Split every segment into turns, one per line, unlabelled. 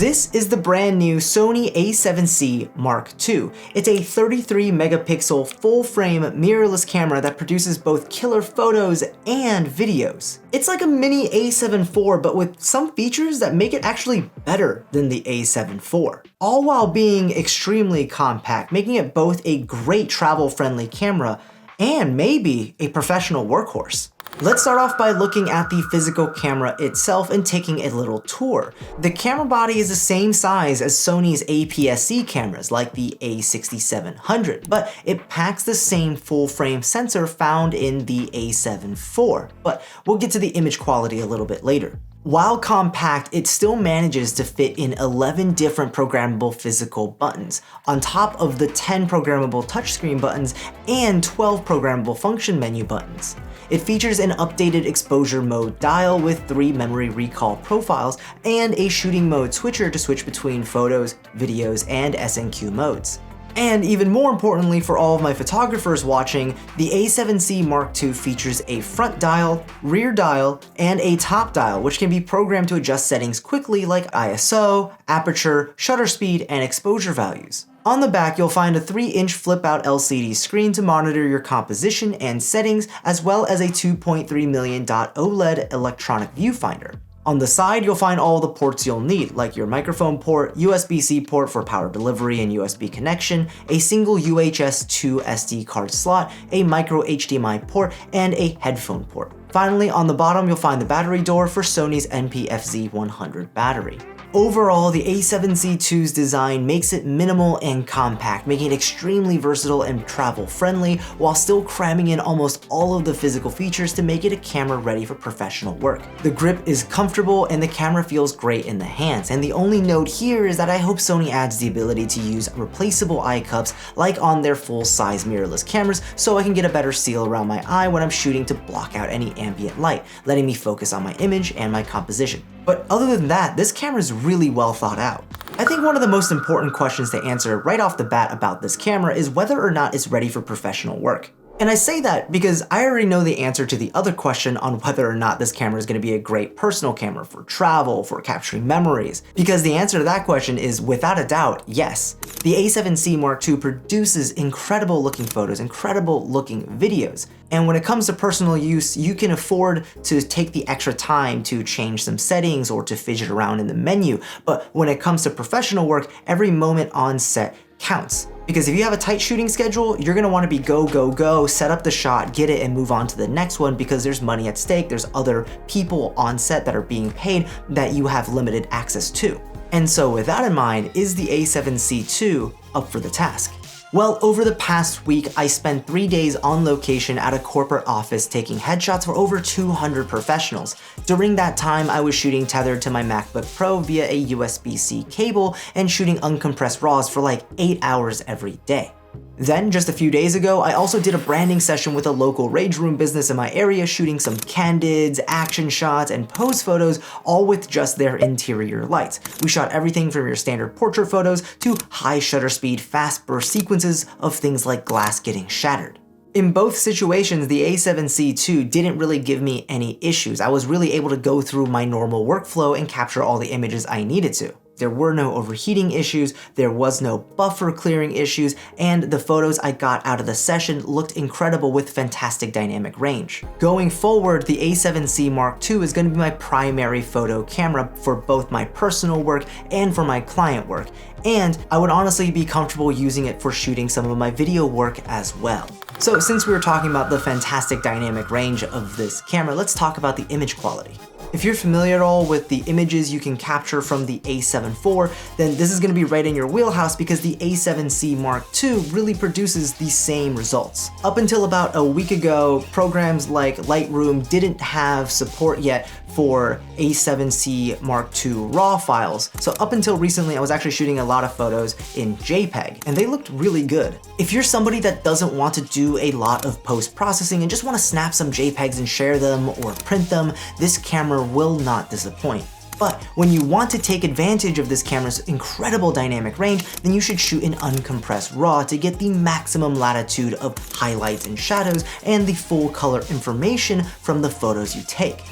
This is the brand new Sony a7C Mark II. It's a 33 megapixel full frame mirrorless camera that produces both killer photos and videos. It's like a mini a7 IV, but with some features that make it actually better than the a7 IV. All while being extremely compact, making it both a great travel-friendly camera and maybe a professional workhorse. Let's start off by looking at the physical camera itself and taking a little tour. The camera body is the same size as Sony's APS-C cameras like the a6700, but it packs the same full-frame sensor found in the a7 IV. But we'll get to the image quality a little bit later. While compact, it still manages to fit in 11 different programmable physical buttons, on top of the 10 programmable touchscreen buttons and 12 programmable function menu buttons. It features an updated exposure mode dial with 3 memory recall profiles and a shooting mode switcher to switch between photos, videos, and SNQ modes. And even more importantly for all of my photographers watching, the a7C Mark II features a front dial, rear dial, and a top dial, which can be programmed to adjust settings quickly like ISO, aperture, shutter speed, and exposure values. On the back, you'll find a 3-inch flip-out LCD screen to monitor your composition and settings, as well as a 2.3 million dot OLED electronic viewfinder. On the side, you'll find all the ports you'll need, like your microphone port, USB-C port for power delivery and USB connection, a single UHS 2 SD card slot, a micro HDMI port, and a headphone port. Finally, on the bottom, you'll find the battery door for Sony's NP-FZ100 battery. Overall, the a7C II's design makes it minimal and compact, making it extremely versatile and travel-friendly, while still cramming in almost all of the physical features to make it a camera ready for professional work. The grip is comfortable and the camera feels great in the hands, and the only note here is that I hope Sony adds the ability to use replaceable eye cups like on their full-size mirrorless cameras so I can get a better seal around my eye when I'm shooting to block out any ambient light, letting me focus on my image and my composition. But other than that, this camera is really well thought out. I think one of the most important questions to answer right off the bat about this camera is whether or not it's ready for professional work. And I say that because I already know the answer to the other question on whether or not this camera is going to be a great personal camera for travel, for capturing memories. Because the answer to that question is, without a doubt, yes. The a7C Mark II produces incredible looking photos, incredible looking videos. And when it comes to personal use, you can afford to take the extra time to change some settings or to fidget around in the menu. But when it comes to professional work, every moment on set counts. Because if you have a tight shooting schedule, you're gonna wanna be go, go, go, set up the shot, get it, and move on to the next one because there's money at stake, there's other people on set that are being paid that you have limited access to. And so with that in mind, is the a7C II up for the task? Well, over the past week, I spent 3 days on location at a corporate office taking headshots for over 200 professionals. During that time, I was shooting tethered to my MacBook Pro via a USB-C cable and shooting uncompressed RAWs for like 8 hours every day. Then, just a few days ago, I also did a branding session with a local rage room business in my area, shooting some candids, action shots, and pose photos, all with just their interior lights. We shot everything from your standard portrait photos to high shutter speed, fast burst sequences of things like glass getting shattered. In both situations, the a7C II didn't really give me any issues. I was really able to go through my normal workflow and capture all the images I needed to. There were no overheating issues, there was no buffer clearing issues, and the photos I got out of the session looked incredible with fantastic dynamic range. Going forward, the a7C Mark II is going to be my primary photo camera for both my personal work and for my client work, and I would honestly be comfortable using it for shooting some of my video work as well. So since we were talking about the fantastic dynamic range of this camera, let's talk about the image quality. If you're familiar at all with the images you can capture from the a7 IV, then this is going to be right in your wheelhouse because the a7C Mark II really produces the same results. Up until about a week ago, programs like Lightroom didn't have support yet for a7C Mark II RAW files. So up until recently, I was actually shooting a lot of photos in JPEG, and they looked really good. If you're somebody that doesn't want to do a lot of post-processing and just want to snap some JPEGs and share them or print them, this camera will not disappoint. But when you want to take advantage of this camera's incredible dynamic range, then you should shoot in uncompressed RAW to get the maximum latitude of highlights and shadows and the full color information from the photos you take.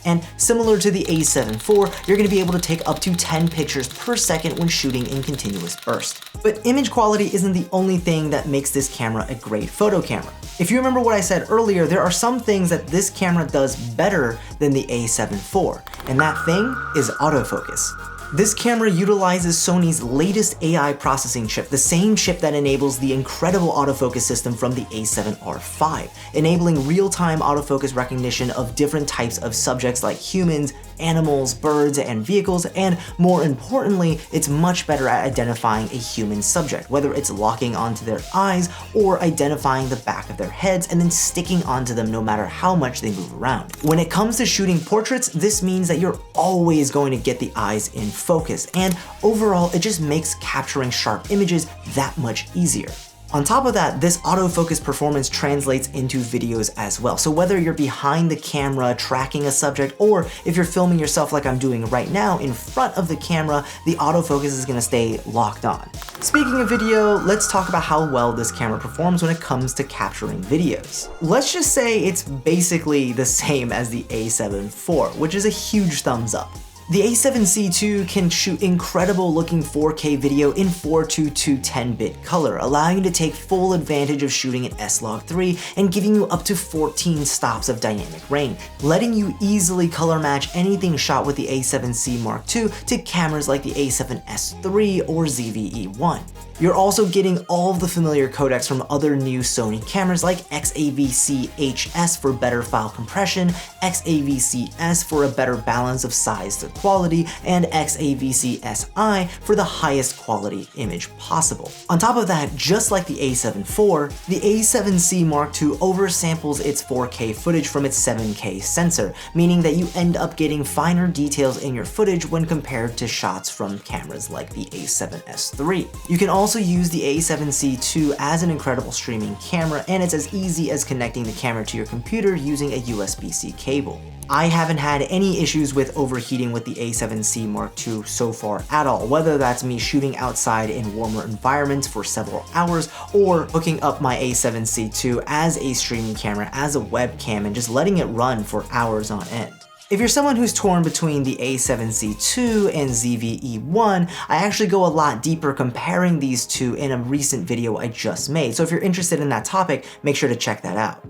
And similar to the A7 IV, you're gonna be able to take up to 10 pictures per second when shooting in continuous bursts. But image quality isn't the only thing that makes this camera a great photo camera. If you remember what I said earlier, there are some things that this camera does better than the A7 IV, and that thing is autofocus. This camera utilizes Sony's latest AI processing chip, the same chip that enables the incredible autofocus system from the A7R5, enabling real-time autofocus recognition of different types of subjects like humans, animals, birds, and vehicles, and more importantly, it's much better at identifying a human subject, whether it's locking onto their eyes or identifying the back of their heads and then sticking onto them no matter how much they move around. When it comes to shooting portraits, this means that you're always going to get the eyes in focus, and overall, it just makes capturing sharp images that much easier. On top of that, this autofocus performance translates into videos as well. So whether you're behind the camera tracking a subject, or if you're filming yourself like I'm doing right now in front of the camera, the autofocus is gonna stay locked on. Speaking of video, let's talk about how well this camera performs when it comes to capturing videos. Let's just say it's basically the same as the A7 IV, which is a huge thumbs up. The A7C II can shoot incredible looking 4K video in 4:2 10-bit color, allowing you to take full advantage of shooting in S-Log3 and giving you up to 14 stops of dynamic range, letting you easily color match anything shot with the A7C Mark II to cameras like the A7S III or ZV-E1. You're also getting all of the familiar codecs from other new Sony cameras like XAVC-HS for better file compression, XAVC-S for a better balance of size to quality, and XAVC-SI for the highest quality image possible. On top of that, just like the A7 IV, the A7C Mark II oversamples its 4K footage from its 7K sensor, meaning that you end up getting finer details in your footage when compared to shots from cameras like the A7S III. You can also use the A7C II as an incredible streaming camera, and it's as easy as connecting the camera to your computer using a USB-C cable. I haven't had any issues with overheating with the A7C Mark II so far at all, whether that's me shooting outside in warmer environments for several hours or hooking up my A7C II as a streaming camera, as a webcam, and just letting it run for hours on end. If you're someone who's torn between the A7C II and ZV-E1, I actually go a lot deeper comparing these two in a recent video I just made, so if you're interested in that topic, make sure to check that out.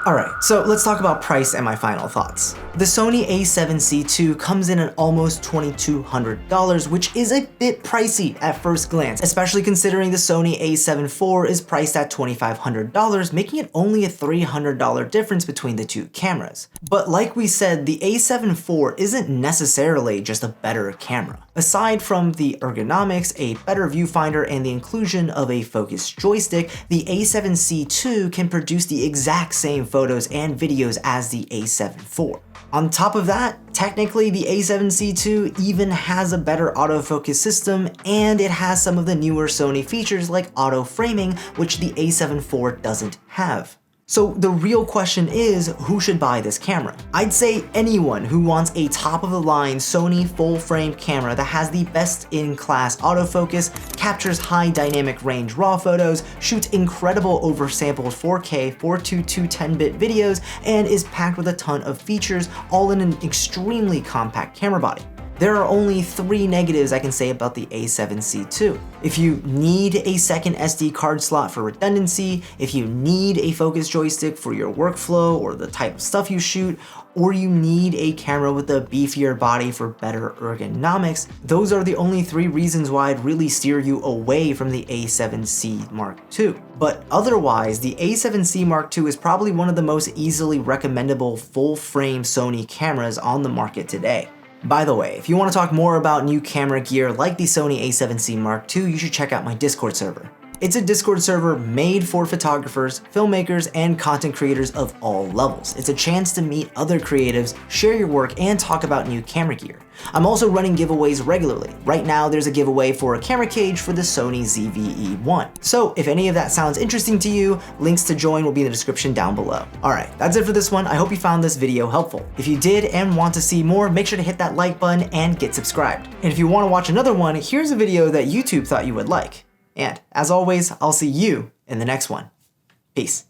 Alright, so let's talk about price and my final thoughts. The Sony a7C II comes in at almost $2,200, which is a bit pricey at first glance, especially considering the Sony a7 IV is priced at $2,500, making it only a $300 difference between the two cameras. But like we said, the a7 IV isn't necessarily just a better camera. Aside from the ergonomics, a better viewfinder, and the inclusion of a focus joystick, the a7C II can produce the exact same photos and videos as the a7 IV. On top of that, technically the a7C II even has a better autofocus system, and it has some of the newer Sony features like auto framing, which the a7 IV doesn't have. So the real question is, who should buy this camera? I'd say anyone who wants a top-of-the-line Sony full-frame camera that has the best-in-class autofocus, captures high dynamic range RAW photos, shoots incredible oversampled 4K 422 10-bit videos, and is packed with a ton of features, all in an extremely compact camera body. There are only 3 negatives I can say about the a7C II. If you need a second SD card slot for redundancy, if you need a focus joystick for your workflow or the type of stuff you shoot, or you need a camera with a beefier body for better ergonomics, those are the only 3 reasons why I'd really steer you away from the a7C Mark II. But otherwise, the a7C Mark II is probably one of the most easily recommendable full-frame Sony cameras on the market today. By the way, if you want to talk more about new camera gear like the Sony a7C Mark II, you should check out my Discord server. It's a Discord server made for photographers, filmmakers, and content creators of all levels. It's a chance to meet other creatives, share your work, and talk about new camera gear. I'm also running giveaways regularly. Right now, there's a giveaway for a camera cage for the Sony ZV-E1. So if any of that sounds interesting to you, links to join will be in the description down below. Alright, that's it for this one. I hope you found this video helpful. If you did and want to see more, make sure to hit that like button and get subscribed. And if you want to watch another one, here's a video that YouTube thought you would like. And as always, I'll see you in the next one. Peace.